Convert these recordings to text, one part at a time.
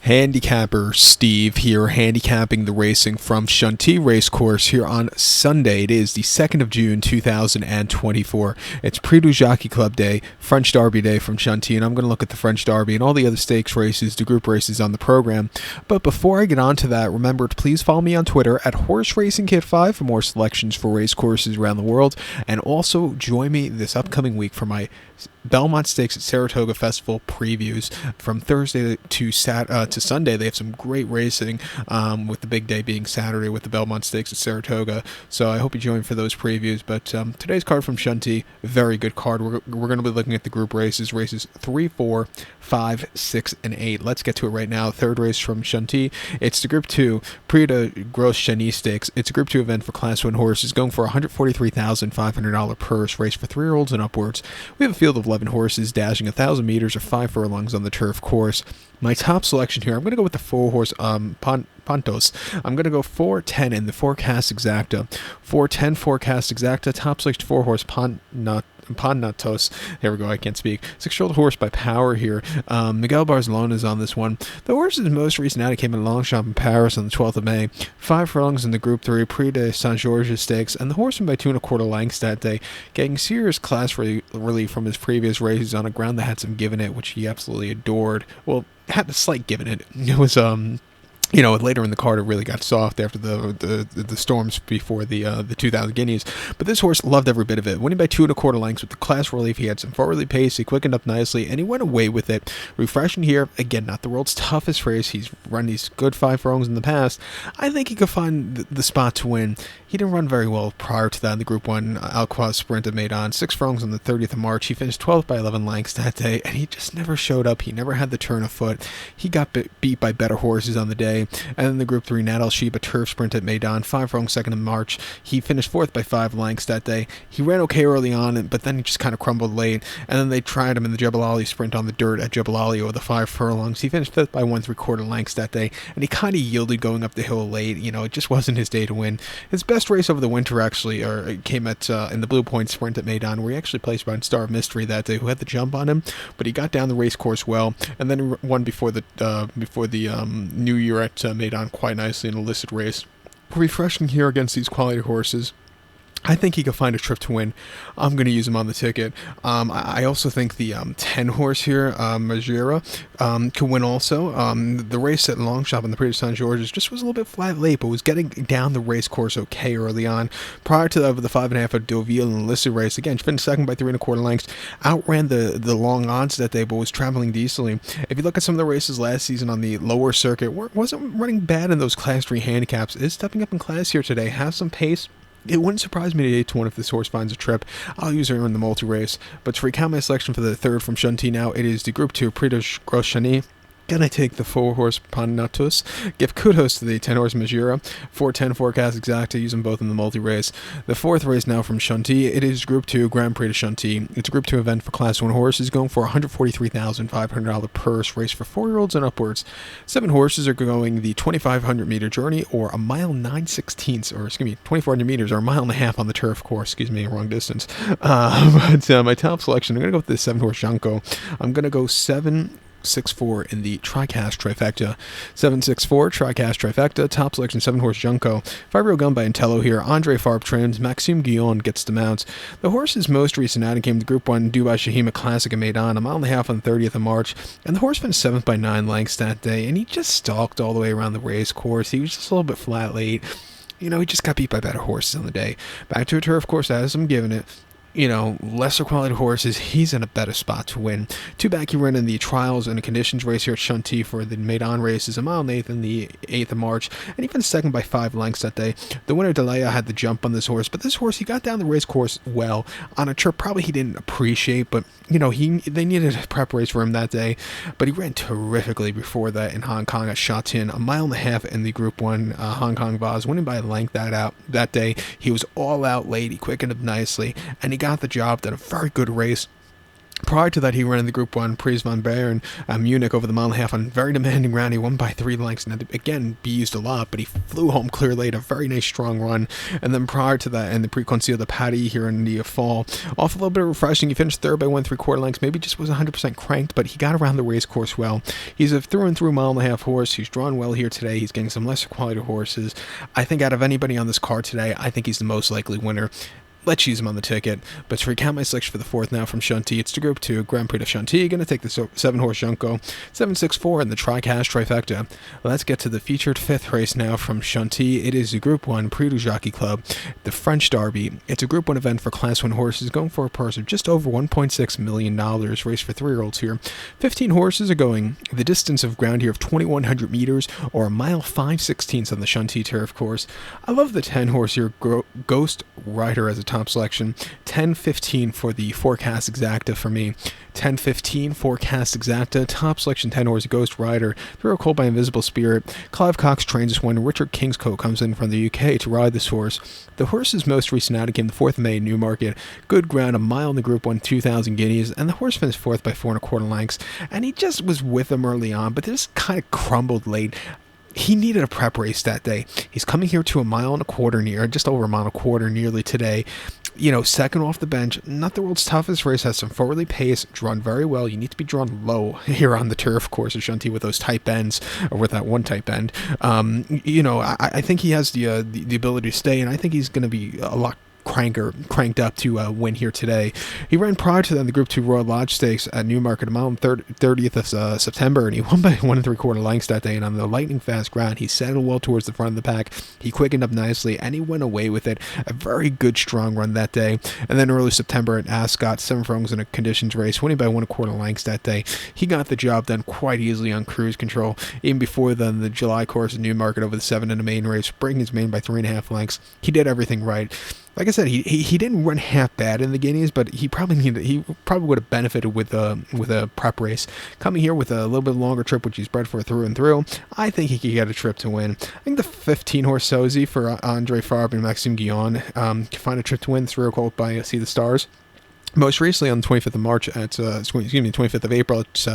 Handicapper Steve here, handicapping the racing from Chantilly Racecourse here on Sunday. It is the 2nd of June, 2024. It's PRIX du Jockey Club Day, French Derby Day from Chantilly, and I'm going to look at the French Derby and all the other stakes races, the group races on the program. But before I get on to that, remember to please follow me on Twitter at HorseRacingKid5 for more selections for race courses around the world, and also join me this upcoming week for my Belmont Stakes at Saratoga Festival previews from Thursday to Sunday. They have some great racing, with the big day being Saturday with the Belmont Stakes at Saratoga. So I hope you join for those previews. But today's card from Chantilly, very good card. We're going to be looking at the group races 3, 4, 5, 6, and 8. Let's get to it right now. Third race from Chantilly. It's the Group 2 PRIX du GROS-CHENE Stakes. It's a Group 2 event for Class 1 horses, going for a $143,500 purse, race for 3-year-olds and upwards. We have a field of 11 horses dashing 1,000 meters or 5 furlongs on the turf course. My top selection here, I'm going to go with the 4-horse Pontos. I'm going to go 4-10 in the Forecast Exacta. 4-10 Forecast Exacta, top selection 4-horse Pontos. There we go, I can't speak. 6-year-old horse by Power here. Miguel Barcelona is on this one. The horse's most recent outing came in Longchamp in Paris on the 12th of May. 5 furlongs in the Group 3 Prix de Saint-Georges Stakes, and the horse won by 2 1/4 lengths that day, getting serious class relief from his previous races on a ground that had some given it, which he absolutely adored. Well, had a slight given it. It was later in the card, it really got soft after the storms before the 2,000 guineas. But this horse loved every bit of it. Winning by 2 1/4 lengths with the class relief, he had some forwardly pace, he quickened up nicely, and he went away with it. Refreshing here, again, not the world's toughest race. He's run these good 5 furlongs in the past. I think he could find the spot to win. He didn't run very well prior to that in the Group 1 Alquaz Sprint at Maidan. 6 furlongs on the 30th of March. He finished 12th by 11 lengths that day, and he just never showed up. He never had the turn of foot. He got beat by better horses on the day. And then the Group 3 Natal Sheep, a turf sprint at Maidan, 5 furlongs 2nd of March. He finished 4th by 5 lengths that day. He ran okay early on, but then he just kind of crumbled late. And then they tried him in the Jebel Ali sprint on the dirt at Jebel Ali over the 5 furlongs. He finished 5th by 1 3/4 lengths that day, and he kind of yielded going up the hill late. It just wasn't his day to win. His best race over the winter actually came at in the Blue Point Sprint at Maidan, where he actually placed behind Star of Mystery that day, who had the jump on him, but he got down the race course well, and then he won before the New Year at Maidan quite nicely in a listed race. Refreshing here against these quality horses. I think he could find a trip to win. I'm going to use him on the ticket. I also think the 10 horse here, Majera, could win also. The race at Longchamp in the Prix de Saint-Georges just was a little bit flat late, but was getting down the race course okay early on. Prior to that, over the 5.5 of Deauville in the listed race, again, finished 2nd by 3 1/4 lengths. Outran the long odds that day, but was traveling decently. If you look at some of the races last season on the lower circuit, wasn't running bad in those Class 3 handicaps. Is stepping up in class here today, has some pace. It wouldn't surprise me at 8-1 if this horse finds a trip. I'll use her in the multi-race. But to recount my selection for the third from Chantilly now, it is the Group 2 PRIX du GROS-CHENE. Can I take the 4-horse Pontos? Give kudos to the 10-horse Majera. 4-10 Forecast Exacta, use them both in the multi-race. The 4th race now from Chantilly, it is Group 2 Grand Prix de Chantilly. It's a Group 2 event for Class 1 horses, going for a $143,500 purse, race for 4-year-olds and upwards. 7 horses are going the 2,500-meter journey, or 2,400 meters, or 1.5 miles on the turf course. Wrong distance. But my top selection, I'm going to go with the 7-horse Janko. I'm going to go 7-6-4 in the TriCast Trifecta. 7-6-4 TriCast Trifecta. Top selection 7-horse Junko. 5-year-old gun by Intello here. Andre Farb trains. Maxime Guillon gets the mounts. The horse's most recent outing came to Group 1 Dubai Shahima Classic at Maidan, 1.5 miles on the 30th of March. And the horse finished 7th by 9 lengths that day. And he just stalked all the way around the race course. He was just a little bit flat late. He just got beat by better horses on the day. Back to a turf course as I'm giving it. Lesser quality horses, he's in a better spot to win. 2 back, he ran in the trials and a conditions race here at Chantilly for the Maidan races, 1 mile and 1/8 in the 8th of March, and he finished 2nd by 5 lengths that day. The winner, Delaya, had the jump on this horse, but this horse, he got down the race course well on a trip probably he didn't appreciate, but, they needed a prep race for him that day, but he ran terrifically before that in Hong Kong at Shatin, 1.5 miles in the Group 1 Hong Kong Vase, winning by a length that day. He was all out late, he quickened up nicely, and he got the job, did a very good race. Prior to that, he ran in the Group 1 Prix van Bayern Munich over the mile and a half on a very demanding round. He won by 3 lengths, and again, be used a lot, but he flew home clear late, a very nice strong run. And then prior to that, in the Prix Conseil de Paris here in the fall, off a little bit of refreshing, he finished third by 1 3/4 lengths, maybe just was 100% cranked, but he got around the race course well. He's a through and through mile and a half horse. He's drawn well here today. He's getting some lesser quality horses. I think out of anybody on this card today, I think he's the most likely winner. Let's use him on the ticket. But to recount my selection for the fourth now from Chantilly, it's the Group 2 Grand Prix de Chantilly. Going to take the 7-horse Junco, 764 in the Tri-Cash Trifecta. Let's get to the featured fifth race now from Chantilly. It is the Group 1 Prix du Jockey Club, the French Derby. It's a Group 1 event for Class 1 horses, going for a purse of just over $1.6 million. Race for 3-year-olds here. 15 horses are going the distance of ground here of 2,100 meters, or a mile 5/16 on the Chantilly turf course. I love the 10-horse here, Ghost Rider as a top selection. 10-15 for the Forecast Exacta for me. 10-15 Forecast Exacta. Top selection 10 horse Ghost Rider. 3-year-old colt by Invisible Spirit. Clive Cox trains this one. Richard Kingscote comes in from the UK to ride this horse. The horse's most recent outing came the 4th of May in Newmarket. Good ground, a mile in the Group 1, 2,000 guineas, and the horse finished 4th by 4 1/4 lengths. And he just was with him early on, but this kind of crumbled late. He needed a prep race that day. He's coming here to a mile and a quarter near, just over a mile and a quarter nearly today. You know, second off the bench, not the world's toughest race, has some forwardly pace, drawn very well. You need to be drawn low here on the turf course of Chantilly with those tight bends, or with that one tight bend. You know, I think he has the ability to stay, and I think he's going to be a lot cranked up to win here today. He ran prior to that in the Group 2 Royal Lodge Stakes at Newmarket, a mile and 30th of September, and he won by 1 3/4 lengths that day. And on the lightning fast ground, he settled well towards the front of the pack. He quickened up nicely, and he went away with it. A very good strong run that day. And then early September at Ascot, 7 furlongs in a conditions race, winning by 1 1/4 lengths that day. He got the job done quite easily on cruise control. Even before then, the July course at Newmarket over the 7 in a main race, breaking his main by 3 1/2 lengths. He did everything right. Like I said, he didn't run half bad in the Guineas, but he probably would have benefited with a prep race. Coming here with a little bit longer trip, which he's bred for through and through, I think he could get a trip to win. I think the 15-horse Sozy for Andre Farb and Maxime Guillon can find a trip to win through a colt by See the Stars. Most recently on the 25th of March, 25th of April, it's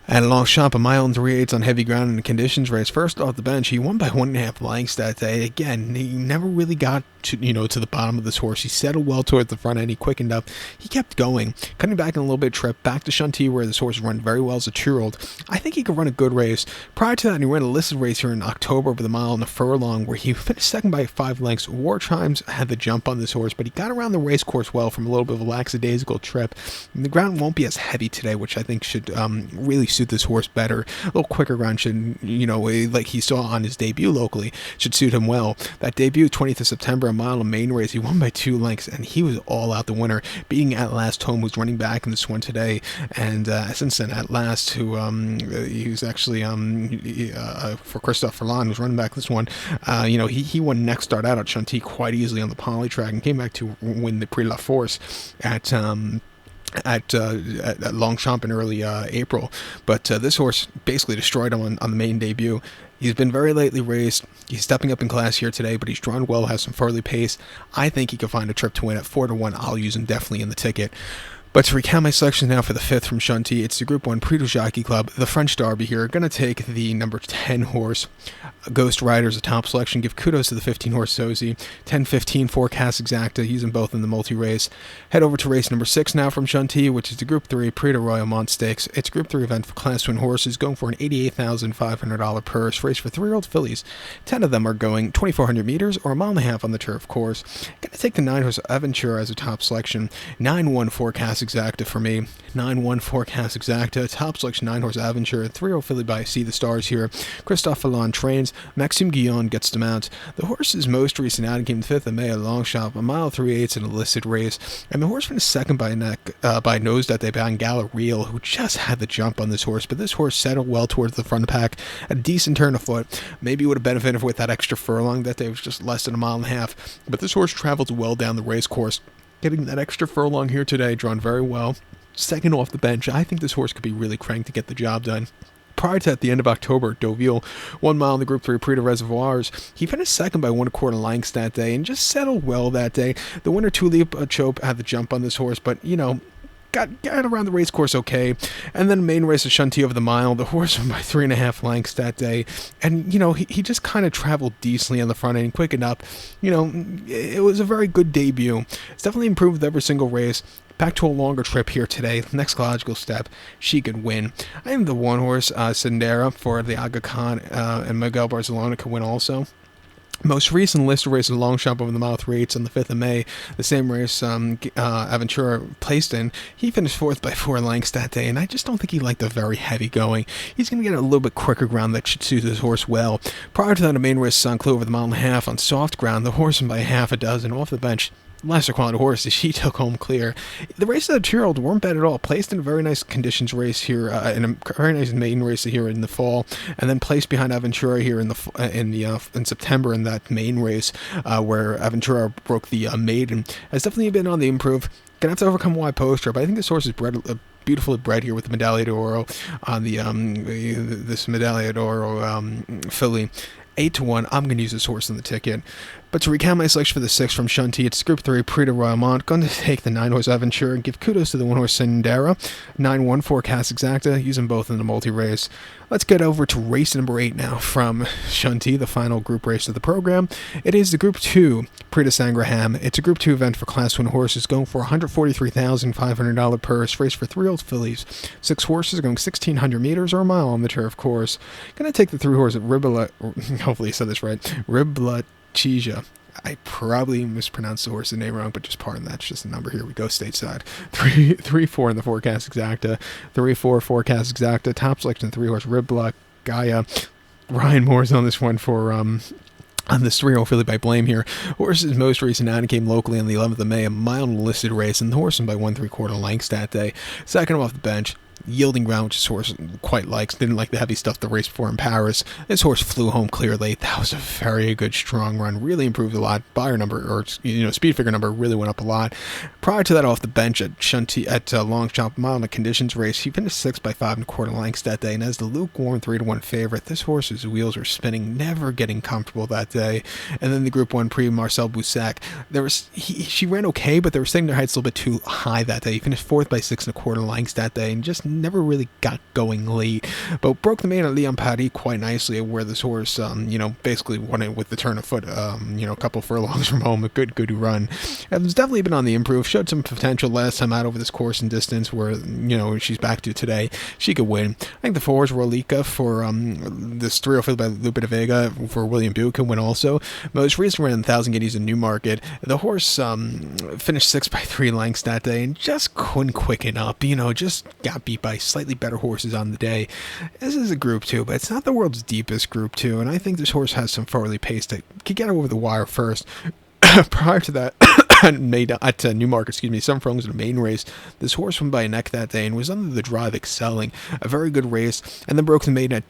at a Longchamp, a mile and 3/8 on heavy ground in a conditions race. First off the bench, he won by 1 1/2 lengths that day. Again, he never really got to the bottom of this horse. He settled well towards the front end. He quickened up. He kept going, cutting back in a little bit of trip back to Chantilly, where this horse run very well as a 2-year-old. I think he could run a good race. Prior to that, he ran a listed race here in October over the mile and a furlong, where he finished second by 5 lengths. War Chimes had the jump on this horse, but he got around the race course well from a little bit of a lackadaisical trip. And the ground won't be as heavy today, which I think should really suit this horse better. A little quicker ground should, like he saw on his debut locally, should suit him well. That debut, 20th of September, a mile in main race, he won by 2 lengths, and he was all out the winner, beating At Last Home, who's running back in this one today. And since then, At Last, who he was actually for Christophe Ferland, who's running back this one, he won next start out at Chantilly quite easily on the poly track and came back to win the Prix La Force at Longchamp in early April. But this horse basically destroyed him on the main debut. He's been very lightly raced. He's stepping up in class here today, but he's drawn well, has some farley pace. I think he could find a trip to win at 4 1. I'll use him definitely in the ticket. But to recount my selection now for the 5th from Chantilly, it's the Group 1 Prix du Jockey Club, the French Derby here. Going to take the number 10 horse Ghost Rider as a top selection. Give kudos to the 15-horse Sozy. 10-15 Forecast Exacta, using both in the multi-race. Head over to race number 6 now from Chantilly, which is the Group 3 Prix de ROYAUMONT Stakes. It's a Group 3 event for Class 1 horses, going for an $88,500 purse. Race for 3-year-old fillies. 10 of them are going 2,400 meters, or a mile and a half on the turf course. Going to take the 9-horse Aventura as a top selection. 9-1 Forecast Exacta for me. 9-1 Forecast Exacta. Top selection 9-horse Aventura. 3-year-old filly by See the Stars here. Christophe Ferland trains. Maxime Guillon gets them out. The horse's most recent outing came the 5th of May at Longchamp, a mile 3/8 in a listed race. And the horse finished second by nose that day behind Gallereal, who just had the jump on this horse. But this horse settled well towards the front of the pack. A decent turn of foot. Maybe would have benefited with that extra furlong that day. It was just less than a mile and a half. But this horse traveled well down the race course. Getting that extra furlong here today, drawn very well. Second off the bench. I think this horse could be really cranked to get the job done. Prior to at the end of October, Deauville, 1 mile in the Group 3 Prix de Reservoirs. He finished second by 1 1/4 lengths that day and just settled well that day. The winner, Tulip Chope, had the jump on this horse, but, got around the race course okay. And then main race of Chantilly over the mile. The horse won by 3.5 lengths that day. And, he just kind of traveled decently on the front end, quickened up. It was a very good debut. It's definitely improved with every single race. Back to a longer trip here today. Next logical step, she could win. I am the one horse, Sandera, for the Aga Khan, and Miguel Barcelona could win also. Most recent list of races, long shot over the mile 3/8 on the 5th of May, the same race Aventura placed in. He finished 4th by 4 lengths that day, and I just don't think he liked the very heavy going. He's going to get a little bit quicker ground that should suit his horse well. Prior to that, a main race, Saint-Cloud over the mile and a half on soft ground. The horse won by half a dozen off the bench. Lesser quality horses, she took home clear. The races at 2-year-old weren't bad at all. Placed in a very nice conditions race here, in a very nice maiden race here in the fall, and then placed behind Aventura here in September in that main race where Aventura broke the maiden. Has definitely been on the improve. Gonna have to overcome a wide poster, but I think this horse is beautifully bred here with the Medaglia d'Oro on this Medaglia d'Oro filly. 8-1. I'm going to use this horse in the ticket. But to recount my selection for the 6 from Chantilly, it's Group 3, PRIX DU JOCKEY. Going to take the 9-horse Aventura and give kudos to the 1-horse Sandera. 9-1 forecast exacta, using both in the multi-race. Let's get over to race number 8 now from Chantilly, the final group race of the program. It is the Group 2, PRIX DU SANDRINGHAM. It's a Group 2 event for Class 1 horses, going for $143,500 purse, race for 3-year-old fillies. 6 horses going 1,600 meters or a mile on the turf course. Going to take the 3-horse at hopefully I said this right, Ribblachija. I probably mispronounced the horse's name wrong, but just pardon that. It's just a number. Here we go, stateside. 3-4 in the forecast exacta. 3-4 forecast exacta. Top selection 3-horse Ribblachija. Ryan Moore's on this one for on this 3-year-old filly by Blame here. Horse's most recent outing came locally on the 11th of May, a mile listed race, and the horse won by 1 3/4 lengths that day. Second off the bench. Yielding ground, which this horse quite likes. Didn't like the heavy stuff the race before in Paris. This horse flew home clear late. That was a very good strong run. Really improved a lot. Buyer number, or speed figure number, really went up a lot. Prior to that, off the bench at Chantilly at Long Shot Mile in a conditions race, he finished 6th by 5 1/4 lengths that day. And as the lukewarm 3-1 favorite, this horse's wheels were spinning, never getting comfortable that day. And then the Group 1 Prix Marcel Boussac. She ran okay, but they were setting their heights a little bit too high that day. He finished 4th by 6 1/4 lengths that day, and just never really got going late, but broke the main at Lyon Paris quite nicely, where this horse, basically won it with the turn of foot, a couple furlongs from home. A good run. And it's definitely been on the improve. Showed some potential last time out over this course and distance, where she's back to today. She could win. I think the 4 Rolica for this 3-year-old field by Lupe de Vega for William Buick could win also. Most recently ran 1,000 guineas in Newmarket. The horse finished 6 by 3 lengths that day and just couldn't quicken up. Just got beat by slightly better horses on the day. This is a Group 2, but it's not the world's deepest Group 2, and I think this horse has some forwardly pace that could get over the wire first. Prior to that, made at Newmarket, some furlongs in the main race. This horse won by a neck that day and was under the drive, excelling. A very good race, and then broke the maiden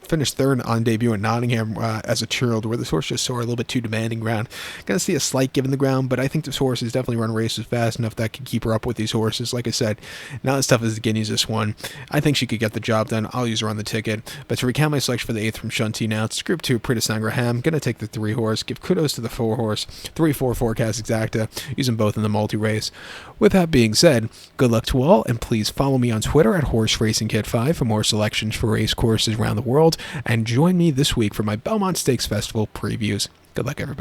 finished 3rd on debut at Nottingham as a 2-year-old, where this horse just saw a little bit too demanding ground. Gonna see a slight give in the ground, but I think this horse has definitely run races fast enough that could keep her up with these horses. Like I said, not as tough as the Guineas this one. I think she could get the job done. I'll use her on the ticket. But to recount my selection for the 8th from Chantilly now, it's Group 2 PRIX DU SANDRINGHAM. Gonna take the 3-horse. Give kudos to the 4-horse. 3-4 forecast exacta, using both in the multi-race. With that being said, good luck to all, and please follow me on Twitter at HorseRacingKid5 for more selections for race courses around the world, and join me this week for my Belmont Stakes Festival previews. Good luck, everybody.